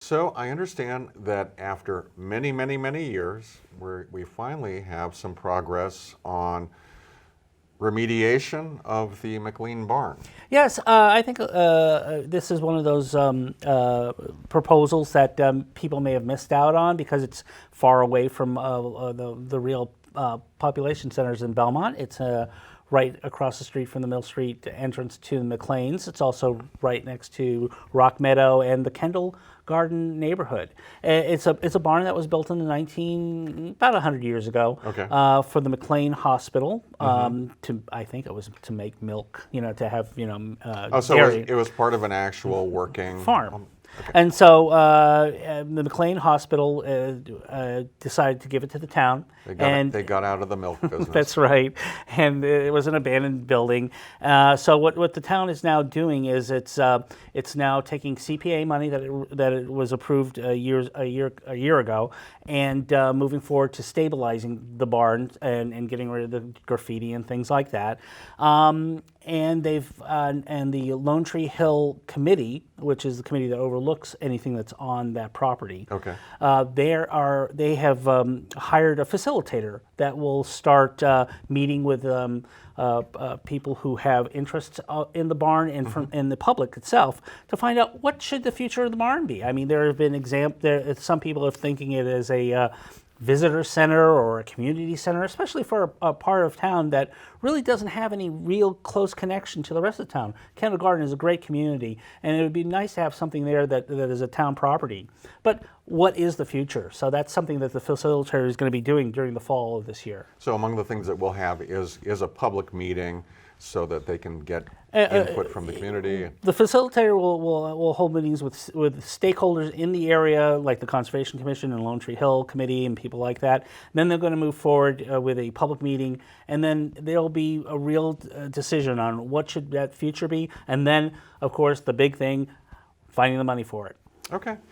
So I understand that after many, many, many years, we finally have some progress on remediation of the McLean Barn. Yes, I think this is one of those proposals that people may have missed out on because it's far away from the real population centers in Belmont. It's right across the street from the Mill Street entrance to the McLean's. It's also right next to Rock Meadow and the Kendall Garden neighborhood. It's a barn that was built in the about 100 years ago. Okay. For the McLean Hospital. I think it was to make milk, to have So dairy. it was part of an actual working Farm. Okay. And so the McLean Hospital decided to give it to the town. They got out of the milk business. That's right. And it was an abandoned building. So what the town is now doing is it's now taking CPA money that it was approved a year ago, and moving forward to stabilizing the barn and getting rid of the graffiti and things like that. And the Lone Tree Hill Committee, which is the committee that overlooks anything that's on that property. Okay. They have hired a facilitator that will start meeting with people who have interests in the barn and from in the public itself to find out what should the future of the barn be. I mean, there have been some people are thinking it as a visitor center or a community center, especially for a part of town that really doesn't have any real close connection to the rest of the town. Kendall Garden is a great community, and it would be nice to have something there that is a town property. But what is the future? So that's something that the facilitator is going to be doing during the fall of this year. So among the things that we'll have is a public meeting so that they can get input from the community. The facilitator will hold meetings with stakeholders in the area, like the Conservation Commission and Lone Tree Hill Committee and people like that. Then they're going to move forward with a public meeting, and then there'll be a real decision on what should that future be. And then, of course, the big thing, finding the money for it. Okay.